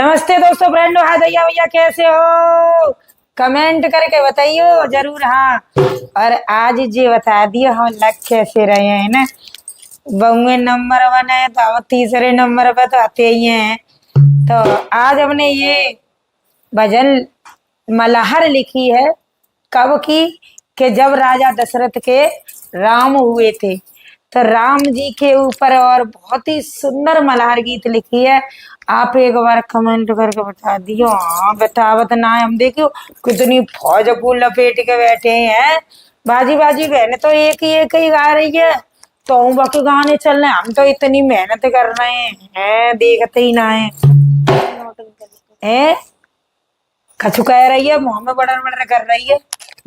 नमस्ते दोस्तों, फ्रेंडो, हाय भैया भैया, कैसे हो? कमेंट करके बताइयो जरूर। हाँ, और आज जी बता दियो हम लग कैसे रहे हैं ना। बहुए नंबर 1 है तो अब तीसरे नंबर पे तो आते ही हैं। तो आज हमने ये भजन मल्हार लिखी है। कब की? कि जब राजा दशरथ के राम हुए थे, तो राम जी के ऊपर और बहुत ही सुंदर मल्हार गीत लिखी है। आप एक बार कमेंट करके बता दियो। हाँ, बतावत ना है, हम देखियो कितनी फौज को लपेट के बैठे हैं। बाजी बाजी बहन तो एक ही गा रही है, तो बाकी गाने चल रहे हैं। हम तो इतनी मेहनत कर रहे हैं, देखते ही ना है। कछु कह रही है, मुंह में बड़र बड़र कर रही है।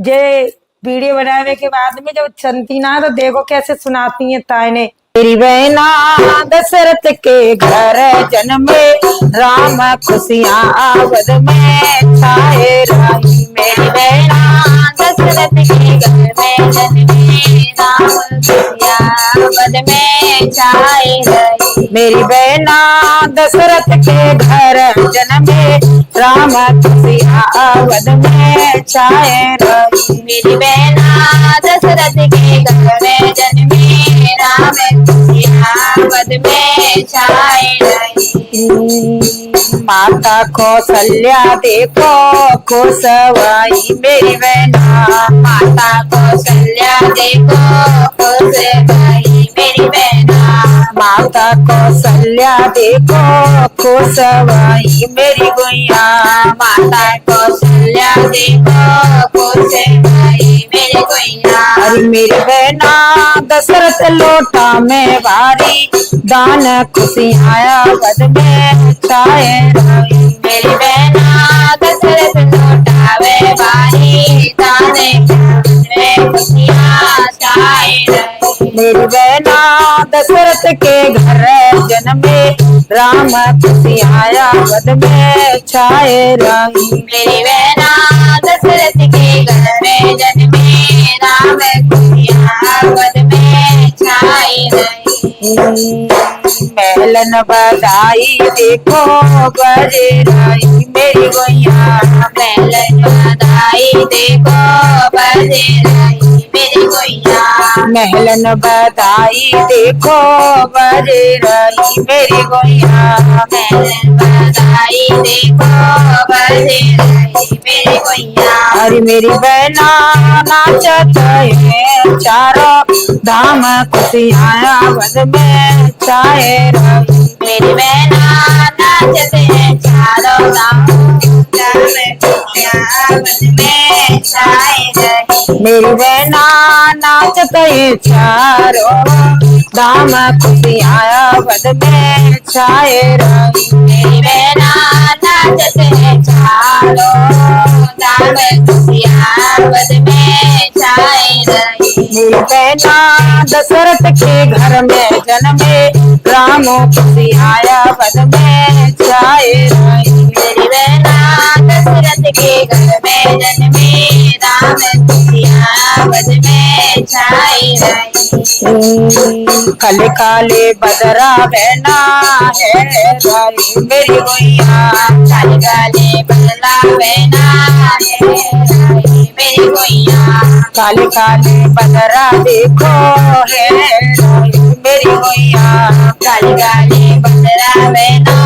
जे वीडियो बनाने के बाद में जब चलती ना, तो देखो कैसे सुनाती है ताने। मेरी बहना दशरथ के घर जन्मे, राम खुशियाँ आवद में छाए रही। मेरी बहना दशरथ के घर में जन्मे, राम खुशियाँ आवद में छाए रही। मेरी बहना दशरथ के घर जन्मे, राम खुशियाँ आवद में छाए रही। मेरी बहना दशरथ के घर में जन्मे, राम आवद में छाए रही। माता कौशल्या देखो खुशवाई मेरी बहना, माता कौशल्या देखो खुशवाई मेरी बहना, माता कौशल्या देखो खुशवाई मेरी गुइया, माता कौशल्या देखो खुशवाई मेरी गुइया। अरे मेरी बहना दशरथ लोटा में भारी, दान खुशियाँ आवद में छाए रही। मेरी बहना दशरथ लोटा में भारी, दान में खुशियाँ छाए रही। मेरी बहना दशरथ के घर जन्मे, राम खुशियाँ आवद में छाए रही। मेरी बहना दशरथ के घर में जन्मे, राम खुशियाँ आवद में छाए रही। मेलन बधाई देखो बजे रही मेरी गुइया, मेलन बधाई देखो बजे रही मेरी गुइया, मेलन बधाई देखो बजे रही मेरी गुइया, मेलन बधाई देखो बजे रही मेरी गुइया। अरे मेरी बहना नाचत है चारों धाम, खुशियाँ आवद में छाए रही। मेरी बहना नाचत है चारों धाम, खुशियाँ आवद में छाए रही। मेरी बहना नाचत है चारों धाम, खुशियाँ आवद में छाए रही। मेरी बहना नाचत है चारों धाम, खुशियाँ आवद में छाए रही। मेरी बहना दशरथ के घर में जन्मे, राम खुशियाँ आवद में छाए रही। मेरी बहना दशरथ के घर में जन्मे, राम खुशियाँ आवद में छाए रही। काले काले बदरा बहना है राई मेरी गुइया, काले काले बदला बहना है राई मेरी गुइया, काले काले बदरा देखो है राई मेरी गुइया, काले काले बदरा बहना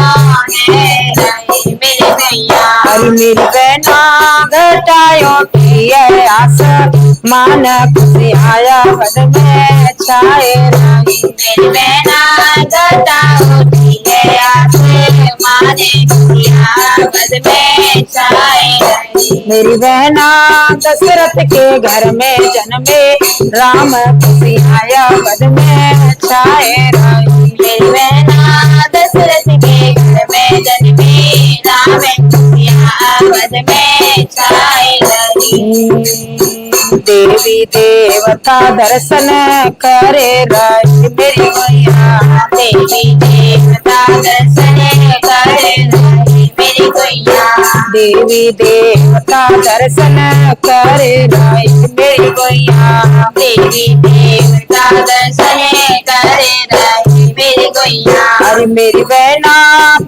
है राई मेरी गुइया। अरे मेरी बहना घटायों की है आस, मान खुशियाँ आवद में छाए रही। मेरी बहना घटायों की है आस, मान खुशियाँ आवद में छाए रही। मेरी बहना दशरथ के घर में जन्मे, राम खुशियाँ आवद में छाए रही। मेरी बहना दशरथ के घर में जन्मे, राम खुशियाँ आवद में छाए रही। देवी देवता दर्शन करे रही मेरी गुइया, देवी देवता दर्शन करे रही मेरी गुइया, देवी देवता दर्शन करे रही मेरी गुइया, देवी देवता दर्शन करे रही मेरी गुइया। गोइया अरे मेरी बहना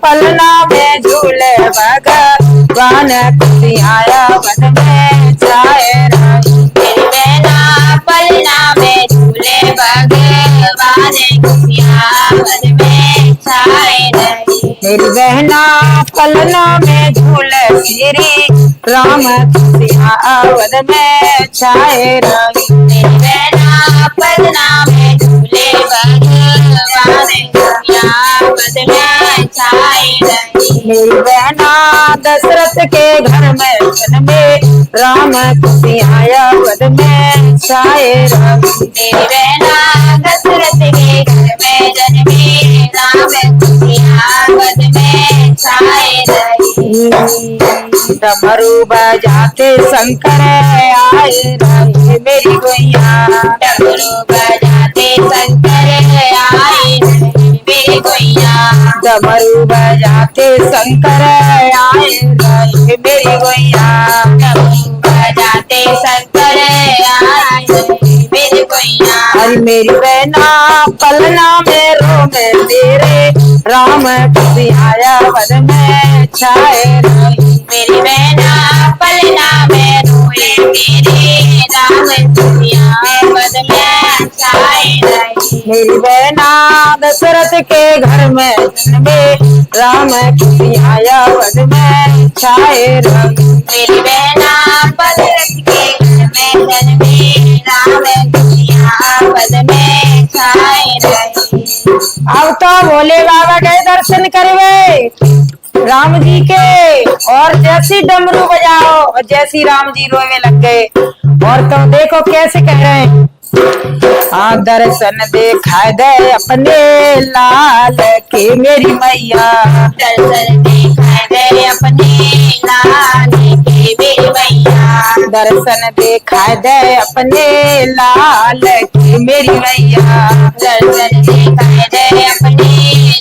पलना में झूले भगवान खुशियाँ वन में छाए रही। मेरी बहना पलना में झूले भगवान खुशियाँ वन में छाए रही। मेरी बहना पलना में झूले श्री राम खुशियाँ वन में छाए रही। मेरी बहना पलना में झूले भगवान खुशियाँ वन में छाए रही। मेरी बहना दशरथ के घर में जन्मे राम खुशियाँ वन में छाए रही। मेरी बहना दशरथ के घर में जन्मी राम खुशियाँ वन में छाए रही। डमरू बजाते शंकर आए रहे मेरी गोइया। डमरू बजाते शंकर आए रहे मेरी गोइया। डमरू बजाते शंकर आए रहे मेरी गोइया। डमरू बजाते शंकर आए रहे मेरी गोइया। अरे मेरी बहना पलना में रोमे तेरे राम खुशियाँ वन में छाए रही। मेरी बहना पलना में रोए तेरे राम खुशियाँ वन में छाए रही। मेरी बहना दशरथ के घर में जन्मे राम खुशियाँ वन में छाए रही। मेरी बहना दशरथ के घर में जन्मी राम खुशियाँ वन में छाए रही। अब तो भोले बाबा के दर्शन करवे राम जी के, और जैसी डमरू बजाओ और जैसी राम जी रोने लग गए। और तो देखो कैसे कह रहे हैं, दर्शन देखा दे अपने लाल के मेरी मैया। दर्शन देखा दे अपने लाल के मेरी मैया। दर्शन देखा दे अपने लाल के मेरी मैया। दर्शन देखा दे अपने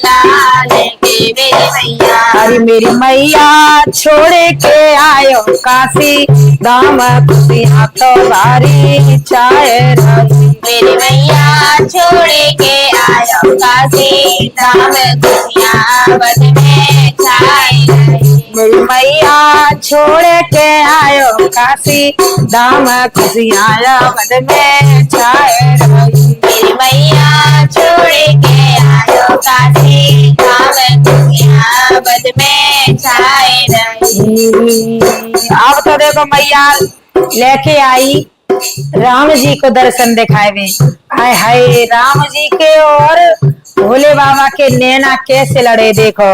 लाल के मेरी मैया। अरे मेरी मैया छोड़े के आयो काशी दाम खुशियाँ तो बारी छाए रही। मेरी मैया छोड़े के आयो काशी धाम खुशियाँ वन में छाए रही। मेरी मैया छोड़े के आयो काशी दाम खुशियाँ वन में छाए रही। मेरी मैया छोड़े के आयो काशी धाम खुशियाँ वन में छाए रही। अब तो देखो मैया लेके आई राम जी को दर्शन दिखाए। आय हाय राम जी के और भोले बाबा के नैना कैसे लड़े देखो।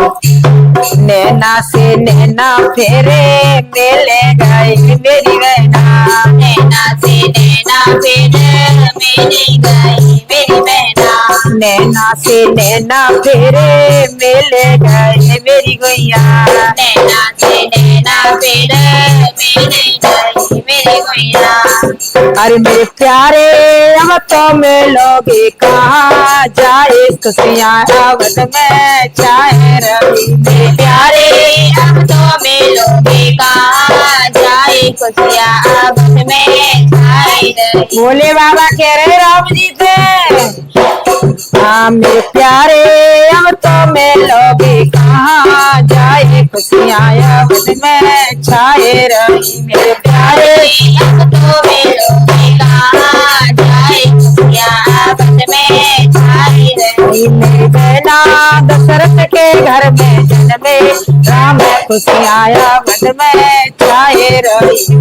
नैना से नैना फेरे मेले गए मेरी बहना। नैना से नैना फिर मेरी गई मेरी बहना। नैना से नैना फेरे मेले गए मेरी गोइया। नैना से नैना फिर मेरी गई मेरी गोइया। अरे मेरे प्यारे अब तो मिलोगे कहाँ जाए खुशियाँ आवत में छाए रही। मेरे प्यारे अब तो मिलोगे कहाँ जाए खुशियाँ आपस में छाए रही। भोले बाबा कह रहे राम जी से, हाँ मेरे प्यारे अब तो मिलोगे कहाँ जाए खुशियाँ आवत में छाए रही। मेरे प्यारे अब तो मिलोगे कहाँ जाए खुशियाँ आपस में छाए रही। मेरी बहना दशरथ के घर में जन्मे राम खुशियाँ आवत में छाए रही।